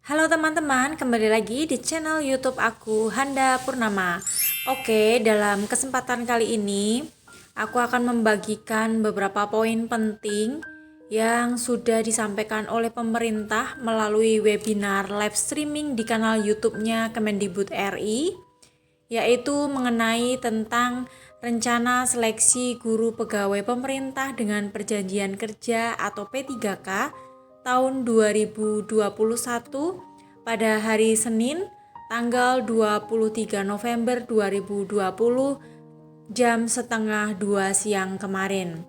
Halo teman-teman, kembali lagi di channel YouTube aku, Handa Purnama. Oke, dalam kesempatan kali ini aku akan membagikan beberapa poin penting yang sudah disampaikan oleh pemerintah melalui webinar live streaming di kanal YouTube-nya Kemendikbud RI, yaitu mengenai tentang rencana seleksi guru pegawai pemerintah dengan perjanjian kerja atau P3K tahun 2021 pada hari Senin tanggal 23 November 2020 jam setengah 2 siang kemarin.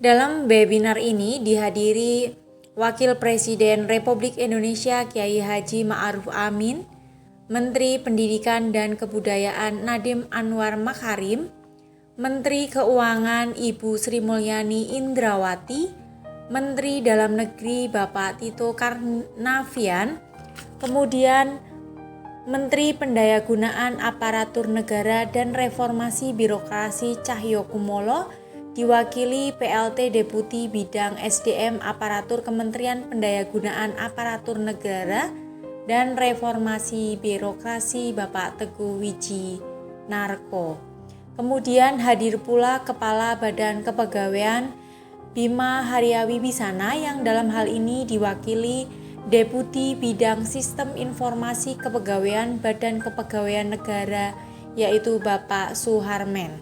Dalam webinar ini dihadiri Wakil Presiden Republik Indonesia Kiai Haji Ma'ruf Amin, Menteri Pendidikan dan Kebudayaan Nadiem Anwar Makarim, Menteri Keuangan Ibu Sri Mulyani Indrawati, Menteri Dalam Negeri Bapak Tito Karnavian, kemudian Menteri Pendayagunaan Aparatur Negara dan Reformasi Birokrasi Cahyokumolo, diwakili PLT Deputi Bidang SDM Aparatur Kementerian Pendayagunaan Aparatur Negara dan Reformasi Birokrasi Bapak Teguh Wiji Narko. Kemudian hadir pula Kepala Badan Kepegawaian Bima Haryawi Bisana yang dalam hal ini diwakili Deputi Bidang Sistem Informasi Kepegawaian Badan Kepegawaian Negara, yaitu Bapak Suharmen.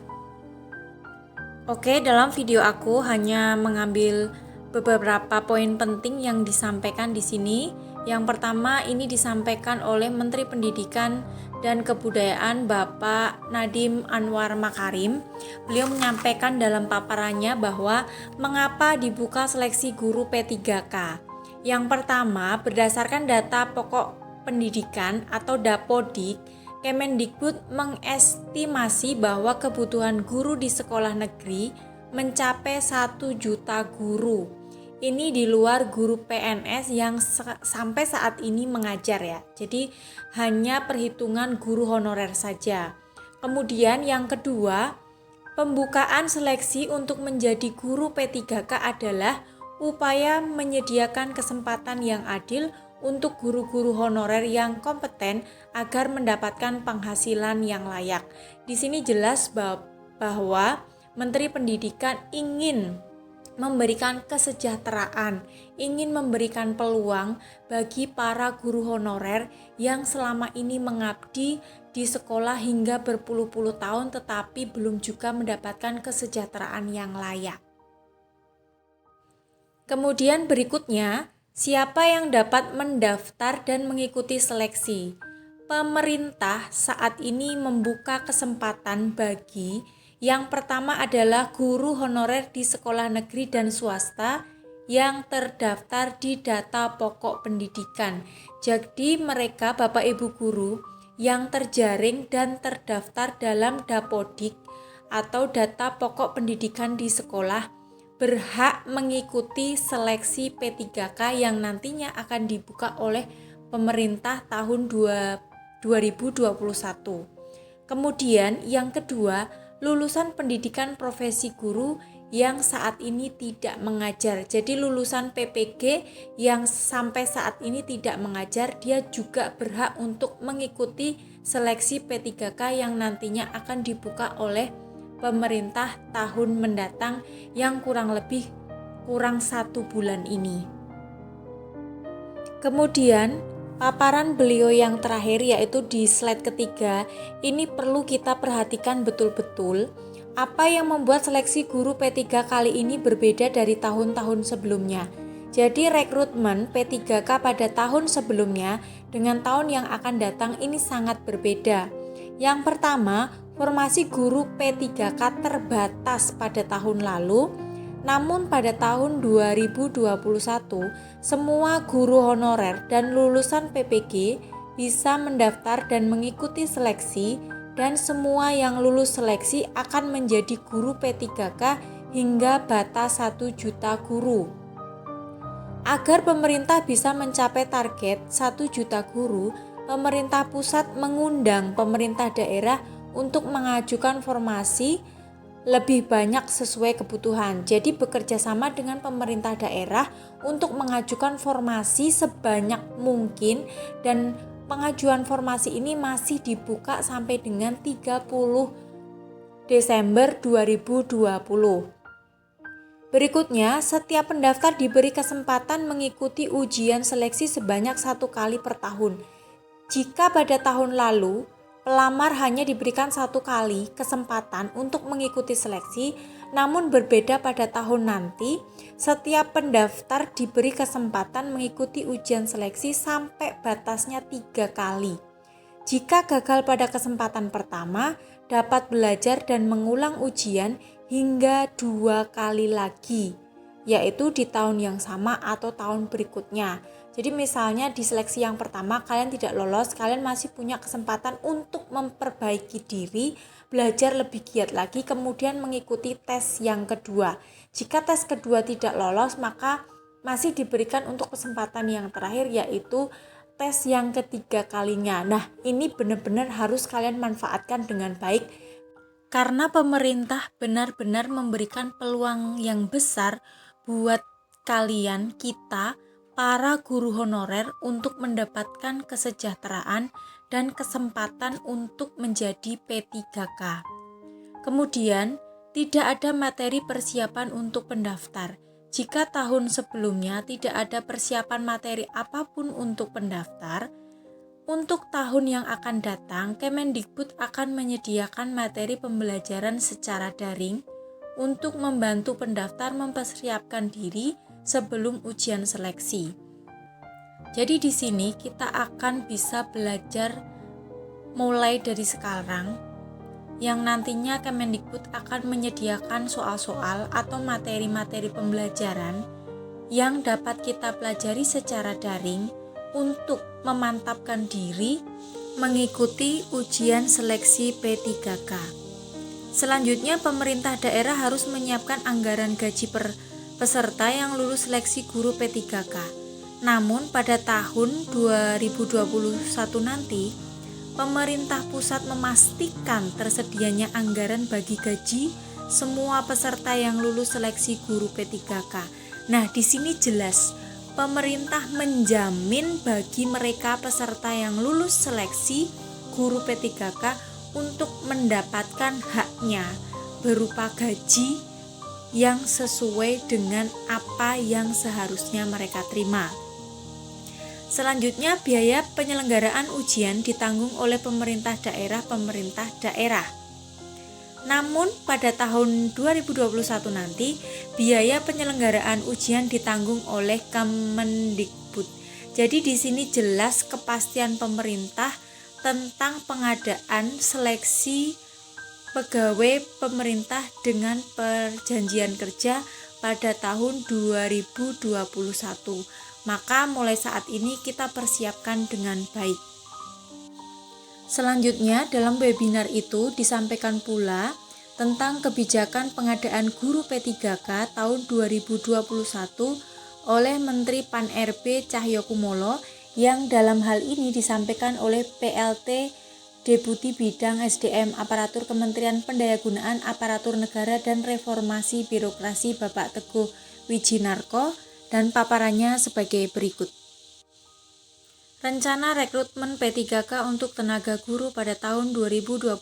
Oke, dalam video aku hanya mengambil beberapa poin penting yang disampaikan di sini. Yang pertama ini disampaikan oleh Menteri Pendidikan dan Kebudayaan Bapak Nadiem Anwar Makarim. Beliau menyampaikan dalam paparannya bahwa mengapa dibuka seleksi guru P3K. Yang pertama, berdasarkan data pokok pendidikan atau Dapodik, Kemendikbud mengestimasi bahwa kebutuhan guru di sekolah negeri mencapai 1 juta guru. Ini di luar guru PNS yang sampai saat ini mengajar ya. Jadi hanya perhitungan guru honorer saja. Kemudian yang kedua, pembukaan seleksi untuk menjadi guru P3K adalah upaya menyediakan kesempatan yang adil untuk guru-guru honorer yang kompeten agar mendapatkan penghasilan yang layak. Di sini jelas bahwa Menteri Pendidikan ingin memberikan kesejahteraan, ingin memberikan peluang bagi para guru honorer yang selama ini mengabdi di sekolah hingga berpuluh-puluh tahun tetapi belum juga mendapatkan kesejahteraan yang layak. Kemudian berikutnya, siapa yang dapat mendaftar dan mengikuti seleksi? Pemerintah saat ini membuka kesempatan bagi yang pertama adalah guru honorer di sekolah negeri dan swasta yang terdaftar di data pokok pendidikan. Jadi mereka Bapak Ibu guru yang terjaring dan terdaftar dalam Dapodik atau data pokok pendidikan di sekolah berhak mengikuti seleksi P3K yang nantinya akan dibuka oleh pemerintah tahun 2021. Kemudian yang kedua, lulusan pendidikan profesi guru yang saat ini tidak mengajar. Jadi lulusan PPG yang sampai saat ini tidak mengajar, dia juga berhak untuk mengikuti seleksi P3K yang nantinya akan dibuka oleh pemerintah tahun mendatang yang kurang 1 bulan ini. Kemudian paparan beliau yang terakhir yaitu di slide ketiga, ini perlu kita perhatikan betul-betul apa yang membuat seleksi guru P3 kali ini berbeda dari tahun-tahun sebelumnya. Jadi rekrutmen P3K pada tahun sebelumnya dengan tahun yang akan datang ini sangat berbeda. Yang pertama, formasi guru P3K terbatas pada tahun lalu, namun pada tahun 2021 semua guru honorer dan lulusan PPG bisa mendaftar dan mengikuti seleksi dan semua yang lulus seleksi akan menjadi guru P3K hingga batas 1 juta guru. Agar pemerintah bisa mencapai target 1 juta guru, pemerintah pusat mengundang pemerintah daerah untuk mengajukan formasi lebih banyak sesuai kebutuhan. Jadi bekerja sama dengan pemerintah daerah untuk mengajukan formasi sebanyak mungkin, dan pengajuan formasi ini masih dibuka sampai dengan 30 Desember 2020. Berikutnya, setiap pendaftar diberi kesempatan mengikuti ujian seleksi sebanyak 1 kali per tahun. Jika pada tahun lalu, pelamar hanya diberikan 1 kali kesempatan untuk mengikuti seleksi, namun berbeda pada tahun nanti, setiap pendaftar diberi kesempatan mengikuti ujian seleksi sampai batasnya 3 kali. Jika gagal pada kesempatan pertama, dapat belajar dan mengulang ujian hingga 2 kali lagi, yaitu di tahun yang sama atau tahun berikutnya. Jadi misalnya di seleksi yang pertama kalian tidak lolos, kalian masih punya kesempatan untuk memperbaiki diri, belajar lebih giat lagi, kemudian mengikuti tes yang kedua. Jika tes kedua tidak lolos, maka masih diberikan untuk kesempatan yang terakhir, yaitu tes yang ketiga kalinya. Nah, ini benar-benar harus kalian manfaatkan dengan baik, karena pemerintah benar-benar memberikan peluang yang besar buat kalian, kita, para guru honorer, untuk mendapatkan kesejahteraan dan kesempatan untuk menjadi P3K. Kemudian, tidak ada materi persiapan untuk pendaftar. Jika tahun sebelumnya tidak ada persiapan materi apapun untuk pendaftar, untuk tahun yang akan datang, Kemendikbud akan menyediakan materi pembelajaran secara daring untuk membantu pendaftar mempersiapkan diri sebelum ujian seleksi. Jadi di sini kita akan bisa belajar mulai dari sekarang, yang nantinya Kemendikbud akan menyediakan soal-soal atau materi-materi pembelajaran yang dapat kita pelajari secara daring untuk memantapkan diri mengikuti ujian seleksi P3K. Selanjutnya, pemerintah daerah harus menyiapkan anggaran gaji per peserta yang lulus seleksi guru P3K. Namun pada tahun 2021 nanti, pemerintah pusat memastikan tersedianya anggaran bagi gaji semua peserta yang lulus seleksi guru P3K. Nah, di sini jelas pemerintah menjamin bagi mereka peserta yang lulus seleksi guru P3K untuk mendapatkan haknya berupa gaji yang sesuai dengan apa yang seharusnya mereka terima. Selanjutnya, biaya penyelenggaraan ujian ditanggung oleh pemerintah daerah. Namun pada tahun 2021 nanti, biaya penyelenggaraan ujian ditanggung oleh Kemendikbud. Jadi di sini jelas kepastian pemerintah tentang pengadaan seleksi pegawai pemerintah dengan perjanjian kerja pada tahun 2021. Maka mulai saat ini kita persiapkan dengan baik. Selanjutnya, dalam webinar itu disampaikan pula tentang kebijakan pengadaan guru P3K tahun 2021 oleh Menteri Pan-RB Cahyokumolo, yang dalam hal ini disampaikan oleh PLT Deputi Bidang SDM Aparatur Kementerian Pendayagunaan Aparatur Negara dan Reformasi Birokrasi Bapak Teguh Wijinarko, dan paparannya sebagai berikut. Rencana rekrutmen P3K untuk tenaga guru pada tahun 2021,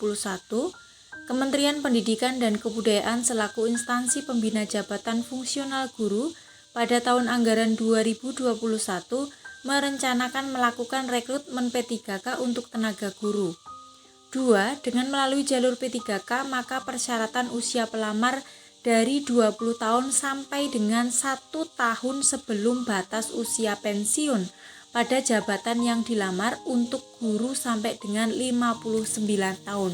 Kementerian Pendidikan dan Kebudayaan selaku instansi pembina jabatan fungsional guru pada tahun anggaran 2021 merencanakan melakukan rekrutmen P3K untuk tenaga guru. 2. Dengan melalui jalur P3K, maka persyaratan usia pelamar dari 20 tahun sampai dengan 1 tahun sebelum batas usia pensiun pada jabatan yang dilamar untuk guru sampai dengan 59 tahun.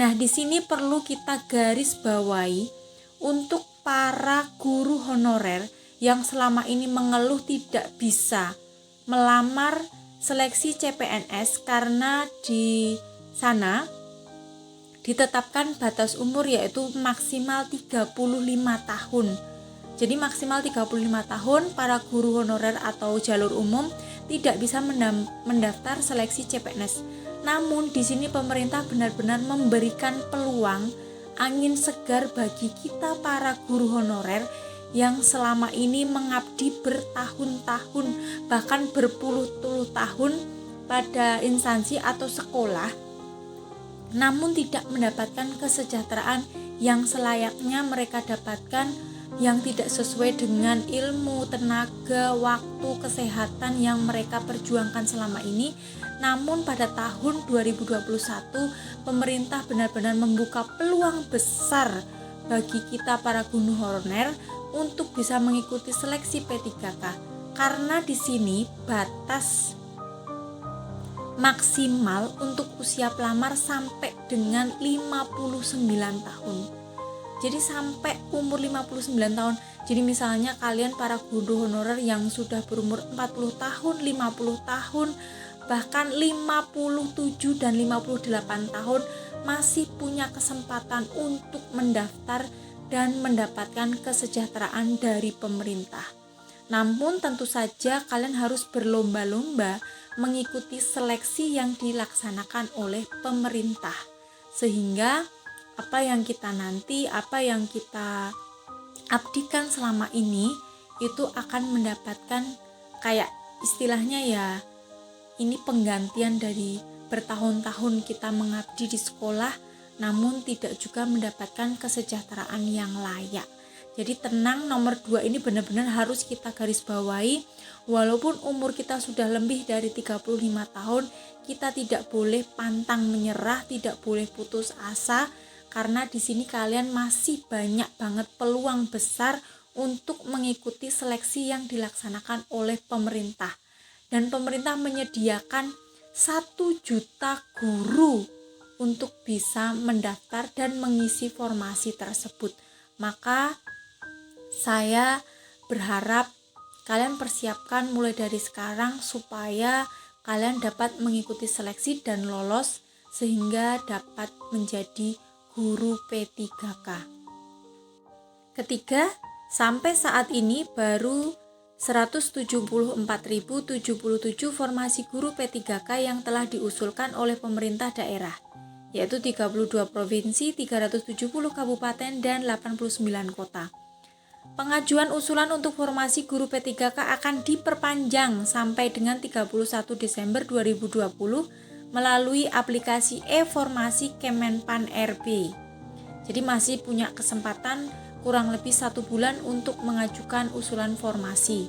Nah, di sini perlu kita garis bawahi untuk para guru honorer yang selama ini mengeluh tidak bisa melamar seleksi CPNS karena di sana ditetapkan batas umur yaitu maksimal 35 tahun. Jadi maksimal 35 tahun para guru honorer atau jalur umum tidak bisa mendaftar seleksi CPNS. Namun di sini pemerintah benar-benar memberikan peluang angin segar bagi kita para guru honorer yang selama ini mengabdi bertahun-tahun, bahkan berpuluh-puluh tahun pada instansi atau sekolah, namun tidak mendapatkan kesejahteraan yang selayaknya mereka dapatkan, yang tidak sesuai dengan ilmu, tenaga, waktu, kesehatan yang mereka perjuangkan selama ini. Namun pada tahun 2021 pemerintah benar-benar membuka peluang besar bagi kita para guru honorer untuk bisa mengikuti seleksi P3K, karena di sini batas maksimal untuk usia pelamar sampai dengan 59 tahun. Jadi sampai umur 59 tahun. Jadi misalnya kalian para guru honorer yang sudah berumur 40 tahun, 50 tahun, bahkan 57 dan 58 tahun masih punya kesempatan untuk mendaftar dan mendapatkan kesejahteraan dari pemerintah. Namun tentu saja kalian harus berlomba-lomba mengikuti seleksi yang dilaksanakan oleh pemerintah, sehingga apa yang kita nanti, apa yang kita abdikan selama ini itu akan mendapatkan kayak istilahnya ya, ini penggantian dari bertahun-tahun kita mengabdi di sekolah namun tidak juga mendapatkan kesejahteraan yang layak. Jadi tenang, nomor 2 ini benar-benar harus kita garis bawahi. Walaupun umur kita sudah lebih dari 35 tahun, kita tidak boleh pantang menyerah, tidak boleh putus asa, karena di sini kalian masih banyak banget peluang besar untuk mengikuti seleksi yang dilaksanakan oleh pemerintah. Dan pemerintah menyediakan 1 juta guru untuk bisa mendaftar dan mengisi formasi tersebut. Maka saya berharap kalian persiapkan mulai dari sekarang supaya kalian dapat mengikuti seleksi dan lolos sehingga dapat menjadi guru P3K. Ketiga, sampai saat ini baru 174.077 formasi guru P3K yang telah diusulkan oleh pemerintah daerah, yaitu 32 provinsi, 370 kabupaten, dan 89 kota. Pengajuan usulan untuk formasi guru P3K akan diperpanjang sampai dengan 31 Desember 2020 melalui aplikasi e-formasi Kemenpan RB. Jadi masih punya kesempatan kurang lebih 1 bulan untuk mengajukan usulan formasi.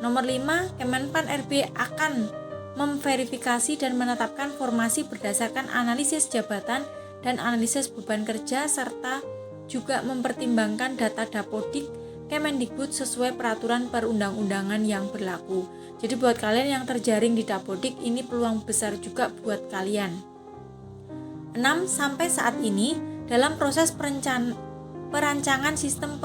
Nomor 5, Kemenpan RB akan memverifikasi dan menetapkan formasi berdasarkan analisis jabatan dan analisis beban kerja, serta juga mempertimbangkan data Dapodik Kemendikbud sesuai peraturan perundang-undangan yang berlaku. Jadi buat kalian yang terjaring di Dapodik, ini peluang besar juga buat kalian. 6. Sampai saat ini dalam proses perancangan sistem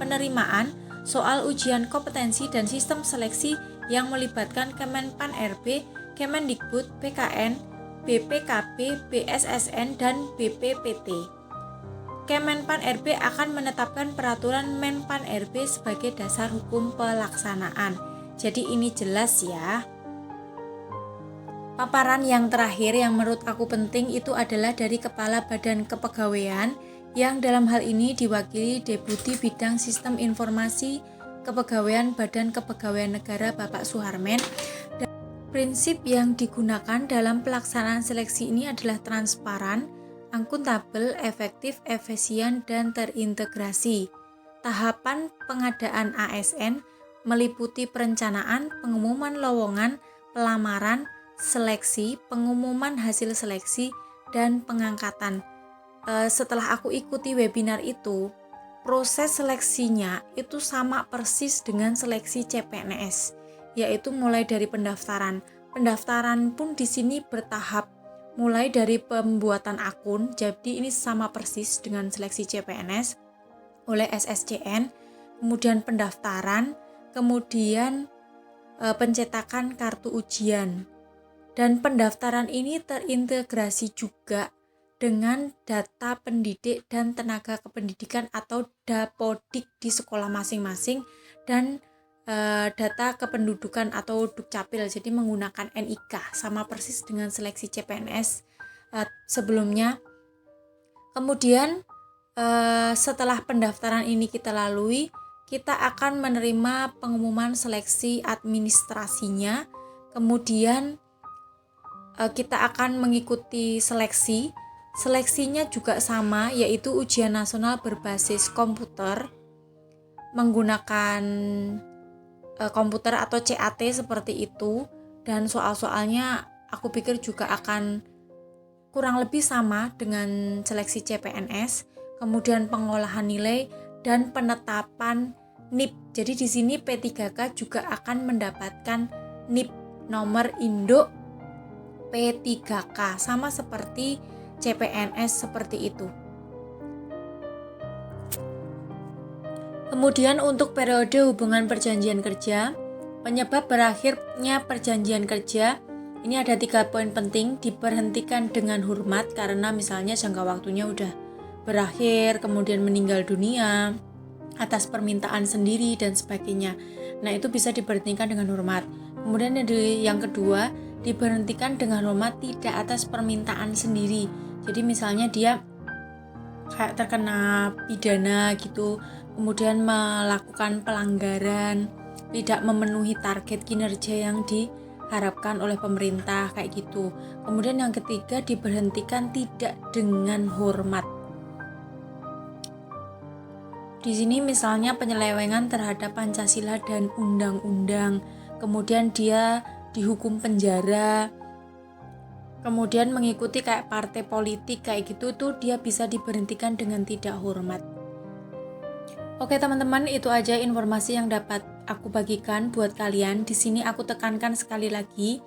penerimaan soal ujian kompetensi dan sistem seleksi yang melibatkan Kemenpan RB, Kemendikbud, BKN, BPKB, BSSN, dan BPPT. Kemenpan RB akan menetapkan peraturan Menpan RB sebagai dasar hukum pelaksanaan. Jadi ini jelas ya. Paparan yang terakhir yang menurut aku penting itu adalah dari Kepala Badan Kepegawaian, yang dalam hal ini diwakili Deputi Bidang Sistem Informasi Kepegawaian Badan Kepegawaian Negara Bapak Suharmen. Dan prinsip yang digunakan dalam pelaksanaan seleksi ini adalah transparan, akuntabel, efektif, efisien, dan terintegrasi. Tahapan pengadaan ASN meliputi perencanaan, pengumuman lowongan, pelamaran, seleksi, pengumuman hasil seleksi, dan pengangkatan. Setelah aku ikuti webinar itu, proses seleksinya itu sama persis dengan seleksi CPNS, yaitu mulai dari pendaftaran. Pendaftaran pun di sini bertahap, mulai dari pembuatan akun, jadi ini sama persis dengan seleksi CPNS oleh SSCN, kemudian pendaftaran, kemudian pencetakan kartu ujian. Dan pendaftaran ini terintegrasi juga dengan data pendidik dan tenaga kependidikan atau Dapodik di sekolah masing-masing, dan data kependudukan atau Dukcapil, jadi menggunakan NIK, sama persis dengan seleksi CPNS sebelumnya. Kemudian Setelah pendaftaran ini kita lalui, kita akan menerima pengumuman seleksi administrasinya. Kemudian kita akan mengikuti seleksi. Seleksinya juga sama, yaitu ujian nasional berbasis komputer menggunakan komputer atau CAT seperti itu, dan soal-soalnya aku pikir juga akan kurang lebih sama dengan seleksi CPNS. Kemudian pengolahan nilai dan penetapan NIP. Jadi di sini P3K juga akan mendapatkan NIP, nomor induk P3K, sama seperti CPNS seperti itu. Kemudian untuk periode hubungan perjanjian kerja, penyebab berakhirnya perjanjian kerja, ini ada 3 poin penting. Diberhentikan dengan hormat karena misalnya jangka waktunya udah berakhir, kemudian meninggal dunia, atas permintaan sendiri dan sebagainya. Nah, itu bisa diberhentikan dengan hormat. Kemudian yang kedua, diberhentikan dengan hormat tidak atas permintaan sendiri. Jadi misalnya dia kayak terkena pidana gitu, kemudian melakukan pelanggaran, tidak memenuhi target kinerja yang diharapkan oleh pemerintah kayak gitu. Kemudian yang ketiga, diberhentikan tidak dengan hormat. Di sini misalnya penyelewengan terhadap Pancasila dan undang-undang, kemudian dia dihukum penjara, kemudian mengikuti kayak partai politik kayak gitu, tuh dia bisa diberhentikan dengan tidak hormat. Oke teman-teman, itu aja informasi yang dapat aku bagikan buat kalian. Di sini aku tekankan sekali lagi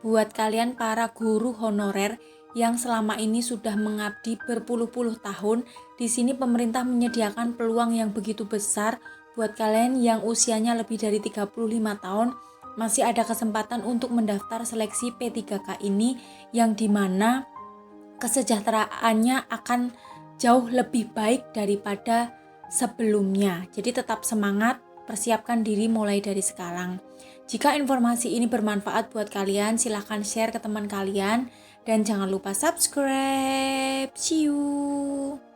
buat kalian para guru honorer yang selama ini sudah mengabdi berpuluh-puluh tahun. Di sini pemerintah menyediakan peluang yang begitu besar buat kalian yang usianya lebih dari 35 tahun. Masih ada kesempatan untuk mendaftar seleksi P3K ini, yang dimana kesejahteraannya akan jauh lebih baik daripada sebelumnya. Jadi tetap semangat, persiapkan diri mulai dari sekarang. Jika informasi ini bermanfaat buat kalian, silahkan share ke teman kalian dan jangan lupa subscribe. See you.